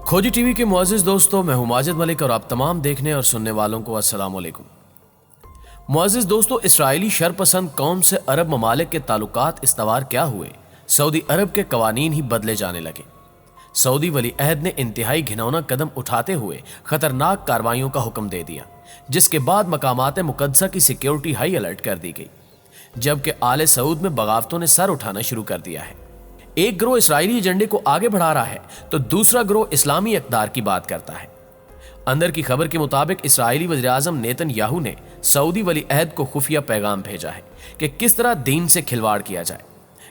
खोजी टीवी के मुअज़्ज़िज़ दोस्तों, मैं हूं माजिद मलिक और आप तमाम देखने और सुनने वालों को अस्सलाम वालेकुम। मुअज़्ज़िज़ दोस्तों, इसराइली शरपसंद कौम से अरब ममालिक के ताल्लुकात इस्तवार क्या हुए, सऊदी अरब के कवानीन ही बदले जाने लगे। सऊदी वली अहद ने इंतहाई घिनौना कदम उठाते हुए खतरनाक कार्रवाइयों का हुक्म दे दिया, जिसके बाद मकामात मुक़द्दसा की सिक्योरिटी हाई अलर्ट कर दी गई, जबकि आले सऊद में बगावतों ने सर उठाना शुरू कर दिया है। एक ग्रोह इसराइली एजेंडे को आगे बढ़ा रहा है तो दूसरा ग्रोह इस्लामी इक़्तिदार की बात करता है। अंदर की खबर के मुताबिक इसराइली वज़ीर-ए-आज़म नेतन्याहू ने सऊदी वली अहद को खुफिया पैगाम भेजा है कि किस तरह दीन से खिलवाड़ किया जाए।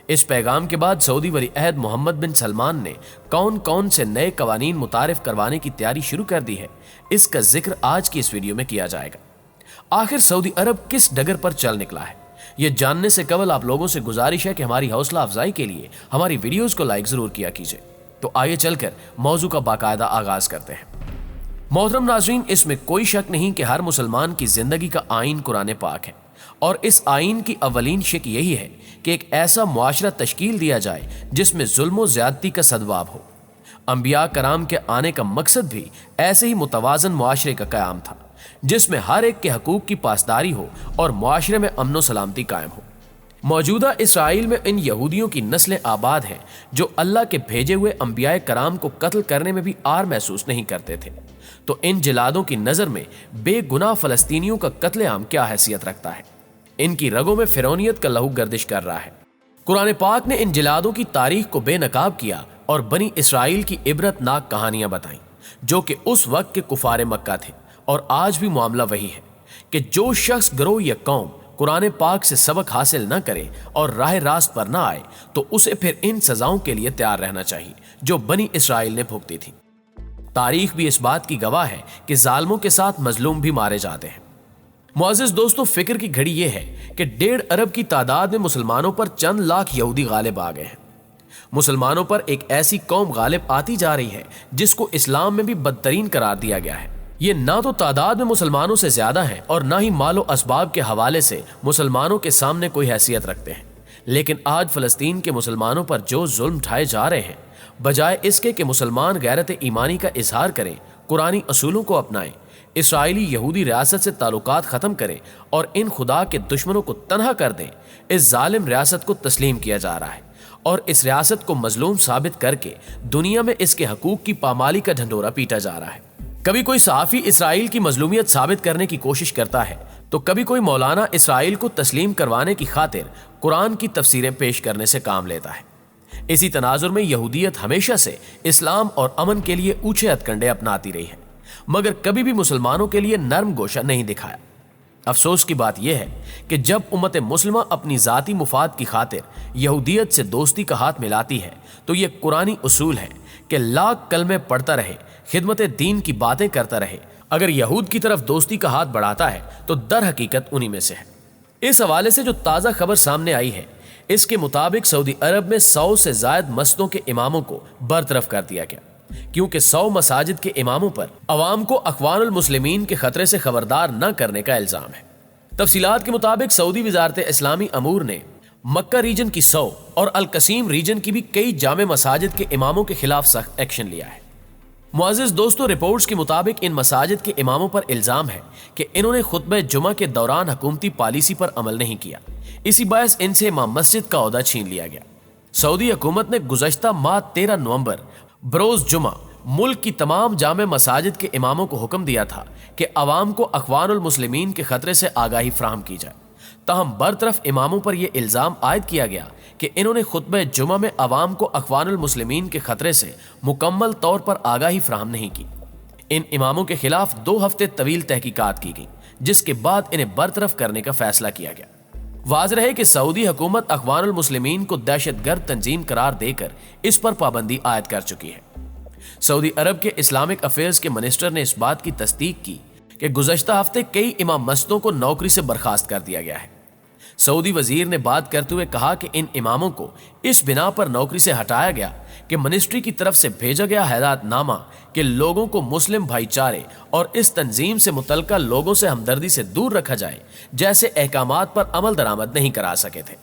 इस पैगाम के बाद सऊदी वली अहद मोहम्मद बिन सलमान ने कौन कौन से नए कवानीन मुतारिफ करवाने की तैयारी शुरू कर दी है, इसका जिक्र आज की इस वीडियो में किया जाएगा। आखिर सऊदी अरब किस डगर पर चल निकला है, ये जानने से कबल आप लोगों से गुजारिश है कि हमारी हौसला अफजाई के लिए हमारी वीडियोस को लाइक जरूर किया कीजिए। तो आइए चलकर मौजू का बाकायदा आगाज करते हैं। मोहतरम नाज़रीन, इसमें कोई शक नहीं कि हर मुसलमान की जिंदगी का आइन कुरान पाक है और इस आइन की अवलीन शिक यही है कि एक ऐसा मुआशरा तश्कील दिया जाए जिसमें जुल्म ज़्यादती का सद्भाव हो। अंबिया कराम के आने का मकसद भी ऐसे ही मुतवाज़न मुआशरे का क़याम था, जिसमें हर एक के हकूक की पासदारी हो और मुआशरे में अमन सलामती कायम हो। मौजूदा इसराइल में इन यहूदियों की नस्लें आबाद हैं जो अल्लाह के भेजे हुए अंबिया कराम को कत्ल करने में भी आर महसूस नहीं करते थे। तो इन जिलादों की नज़र में बेगुनाह फ़लस्तीनियों का कत्लेआम क्या हैसियत रखता है। इनकी रगों में फिरौनियत का लहू गर्दिश कर रहा है। कुरान पाक ने इन जिलादों की तारीख को बेनकाब किया और बनी इसराइल की इबरतनाक कहानियां बताईं, जो कि उस वक्त के कुफारे मक्का थे। और आज भी मामला वही है कि जो शख्स गिरोह या कौम कुरान पाक से सबक हासिल न करे और राह रास्त पर न आए तो उसे फिर इन सजाओं के लिए तैयार रहना चाहिए जो बनी इसराइल ने भुगती थी। तारीख भी इस बात की गवाह है कि जालिमों के साथ मजलूम भी मारे जाते हैं। मुअज़्ज़िज़ दोस्तों, फिक्र की घड़ी यह है कि 1.5 अरब की तादाद में मुसलमानों पर चंद लाख यहूदी गालिब आ गए हैं। मुसलमानों पर एक ऐसी कौम गालिब आती जा रही है जिसको इस्लाम में भी बदतरीन करार दिया गया है। ये ना तो तादाद में मुसलमानों से ज्यादा हैं और ना ही मालो असबाब के हवाले से मुसलमानों के सामने कोई हैसियत रखते हैं। लेकिन आज फ़लस्तीन के मुसलमानों पर जो जुल्म ढाए जा रहे हैं, बजाय इसके कि मुसलमान गैरत ईमानी का इजहार करें, कुरानी असूलों को अपनाएं, इसराइली यहूदी रियासत से ताल्लुकात ख़त्म करें और इन खुदा के दुश्मनों को तनहा कर दें, इस जालिम रियासत को तस्लीम किया जा रहा है और इस रियासत को मजलूम साबित करके दुनिया में इसके हकूक की पामाली का ढंढोरा पीटा जा रहा है। कभी कोई सहाफ़ी इसराइल की मजलूमियत साबित करने की कोशिश करता है तो कभी कोई मौलाना इसराइल को तस्लीम करवाने की खातिर कुरान की तफसीरें पेश करने से काम लेता है। इसी तनाजुर में यहूदियत हमेशा से इस्लाम और अमन के लिए ऊंचे हथकंडे अपनाती रही है, मगर कभी भी मुसलमानों के लिए नर्म गोशा नहीं दिखाया। अफसोस की बात यह है कि जब उम्मत मुस्लिमा अपनी ज़ाती मुफाद की खातिर यहूदियत से दोस्ती का हाथ मिलाती है तो ये कुरानी उसूल है कि लाख कलमे पढ़ता रहे, खिदमत दीन की बातें करता रहे, अगर यहूद की तरफ दोस्ती का हाथ बढ़ाता है तो दर हकीकत उन्हीं में से है। इस हवाले से जो ताज़ा खबर सामने आई है, इसके मुताबिक सऊदी अरब में 100 से ज़ायद मस्जिदों के इमामों को बरतरफ कर दिया गया, क्योंकि 100 मसाजिद के इमामों पर अवाम को अखवानुल मुस्लिमीन के खतरे से खबरदार न करने का इल्ज़ाम है। तफसीलात के मुताबिक सऊदी वज़ारत इस्लामी अमूर ने मक्का रीजन की 100 और अल कसीम रीजन की भी कई जामे मसाजिद के इमामों के खिलाफ सख्त एक्शन लिया है। मुअज़्ज़िज़ दोस्तों, रिपोर्ट्स के मुताबिक इन मसाजिद के इमामों पर इल्ज़ाम है कि इन्होंने खुतबे जुमा के दौरान हुकूमती पॉलिसी पर अमल नहीं किया, इसी बायस इनसे इमाम मस्जिद का ओहदा छीन लिया गया। सऊदी हुकूमत ने गुज़श्ता माह 13 नवंबर बरोज़ जुमा मुल्क की तमाम जामे मसाजिद के इमामों को हुक्म दिया था कि अवाम को अखवानुल मुस्लिमीन के खतरे से आगाही फ्राहम की जाए। ताहम बरतरफ इमामों पर यह इल्ज़ाम आयद किया गया कि इन्होंने खुतबे जुमा में अवाम को अखवानुल मुस्लिमीन के खतरे से मुकम्मल तौर पर आगाही फ्राहम नहीं की। इन इमामों के खिलाफ 2 हफ्ते तवील तहकीकात की गई, जिसके बाद इन्हें बरतरफ करने का फैसला किया गया। वाज़ेह है कि सऊदी हुकूमत अखवानुल मुस्लिमीन को दहशतगर्द तंजीम करार देकर इस पर पाबंदी आयद कर चुकी है। सऊदी अरब के इस्लामिक अफेयर्स के मिनिस्टर ने इस बात की तस्दीक की कि गुज़श्ता हफ्ते कई इमाम मस्जिदों को नौकरी से बर्खास्त कर दिया गया है। सऊदी वजीर ने बात करते हुए कहा कि इन इमामों को इस बिना पर नौकरी से हटाया गया कि मिनिस्ट्री की तरफ से भेजा गया हिदायतनामा कि लोगों को मुस्लिम भाईचारे और इस तंजीम से मुतल्लिका लोगों से हमदर्दी से दूर रखा जाए जैसे अहकामात पर अमल दरामद नहीं करा सके थे।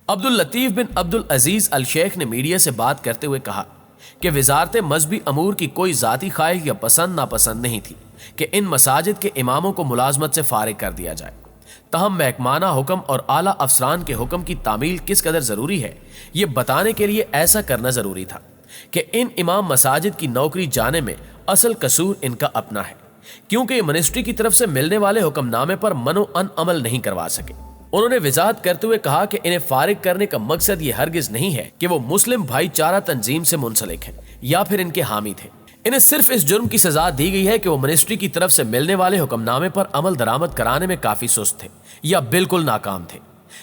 अब्दुल लतीफ बिन अब्दुल अजीज अल शेख ने मीडिया से बात करते हुए कहा کہ وزارت مذہبی امور کی کوئی ذاتی خواہش یا پسند ناپسند نہیں تھی کہ ان مساجد کے اماموں کو ملازمت سے فارغ کر دیا جائے۔ تاہم محکمانہ حکم اور اعلیٰ افسران کے حکم کی تعمیل کس قدر ضروری ہے، یہ بتانے کے لیے ایسا کرنا ضروری تھا کہ ان امام مساجد کی نوکری جانے میں اصل قصور ان کا اپنا ہے، کیونکہ یہ منسٹری کی طرف سے ملنے والے حکم نامے پر منو ان عمل نہیں کروا سکے۔ انہوں نے وضاحت کرتے ہوئے کہا کہ انہیں فارغ کرنے کا مقصد یہ ہرگز نہیں ہے کہ وہ مسلم بھائی چارہ تنظیم سے منسلک ہیں یا پھر ان کے حامی تھے۔ انہیں صرف اس جرم کی سزا دی گئی ہے کہ وہ منسٹری کی طرف سے ملنے والے حکم نامے پر عمل درآمد کرانے میں کافی سست تھے یا بالکل ناکام تھے،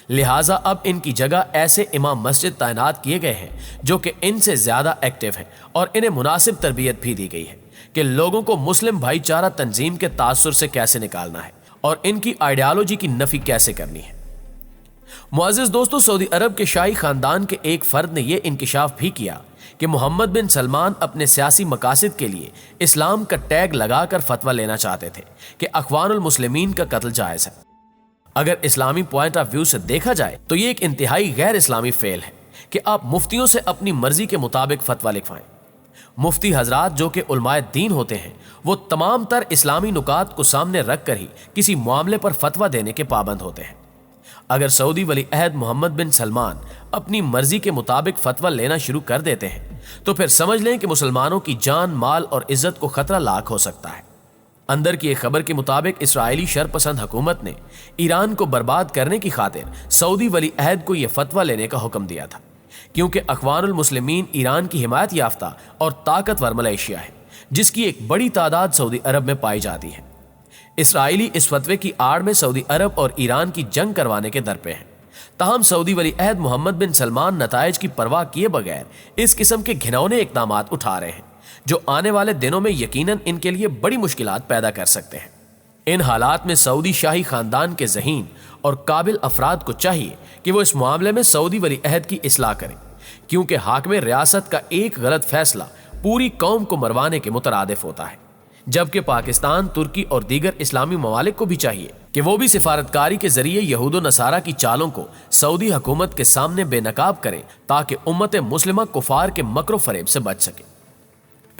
لہٰذا اب ان کی جگہ ایسے امام مسجد تعینات کیے گئے ہیں جو کہ ان سے زیادہ ایکٹیو ہیں، اور انہیں مناسب تربیت بھی دی گئی ہے کہ لوگوں کو مسلم بھائی چارہ تنظیم کے تاثر سے کیسے نکالنا ہے اور ان کی آئیڈیالوجی کی نفی کیسے کرنی ہے۔ معزز دوستو، سعودی عرب کے شاہی خاندان کے ایک فرد نے یہ انکشاف بھی کیا کہ محمد بن سلمان اپنے سیاسی مقاصد کے لیے اسلام کا ٹیگ لگا کر فتویٰ لینا چاہتے تھے کہ اخوان المسلمین کا قتل جائز ہے۔ اگر اسلامی پوائنٹ آف ویو سے دیکھا جائے تو یہ ایک انتہائی غیر اسلامی فعل ہے کہ آپ مفتیوں سے اپنی مرضی کے مطابق فتویٰ لکھوائیں۔ مفتی حضرات جو کہ علماء دین ہوتے ہیں، وہ تمام تر اسلامی نکات کو سامنے رکھ کر ہی کسی معاملے پر فتویٰ دینے کے پابند ہوتے ہیں۔ اگر سعودی ولی عہد محمد بن سلمان اپنی مرضی کے مطابق فتویٰ لینا شروع کر دیتے ہیں تو پھر سمجھ لیں کہ مسلمانوں کی جان، مال اور عزت کو خطرہ لاحق ہو سکتا ہے۔ اندر کی ایک خبر کے مطابق اسرائیلی شرپسند حکومت نے ایران کو برباد کرنے کی خاطر سعودی ولی عہد کو یہ فتویٰ لینے کا حکم دیا تھا، کیونکہ اخوان المسلمین ایران کی حمایت یافتہ اور طاقتور ملیشیا ہے جس کی ایک بڑی تعداد سعودی عرب میں پائی جاتی ہے۔ اسرائیلی اس فتوے کی آڑ میں سعودی عرب اور ایران کی جنگ کروانے کے در پہ ہیں، تاہم سعودی ولی عہد محمد بن سلمان نتائج کی پرواہ کیے بغیر اس قسم کے گھنونے اقدامات اٹھا رہے ہیں جو آنے والے دنوں میں یقیناً ان کے لیے بڑی مشکلات پیدا کر سکتے ہیں۔ ان حالات میں سعودی شاہی خاندان کے ذہین اور قابل افراد کو چاہیے کہ وہ اس معاملے میں سعودی ولی عہد کی اصلاح کریں، کیونکہ حاکم ریاست کا ایک غلط فیصلہ پوری قوم کو مروانے کے مترادف ہوتا ہے، جبکہ پاکستان، ترکی اور دیگر اسلامی ممالک کو بھی چاہیے کہ وہ بھی سفارتکاری کے ذریعے یہود و نصارہ کی چالوں کو سعودی حکومت کے سامنے بے نقاب کریں تاکہ امت مسلمہ کفار کے مکر و فریب سے بچ سکے۔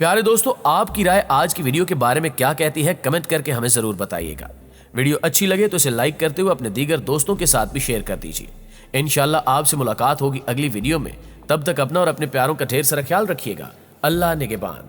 پیارے دوستو، آپ کی رائے آج کی ویڈیو کے بارے میں کیا کہتی ہے، کمنٹ کر کے ہمیں ضرور بتائیے گا۔ ویڈیو اچھی لگے تو اسے لائک کرتے ہوئے اپنے دیگر دوستوں کے ساتھ بھی شیئر کر دیجیے۔ انشاءاللہ آپ سے ملاقات ہوگی اگلی ویڈیو میں، تب تک اپنا اور اپنے پیاروں کا ڈھیر سارا خیال رکھیے گا۔ اللہ نگہبان۔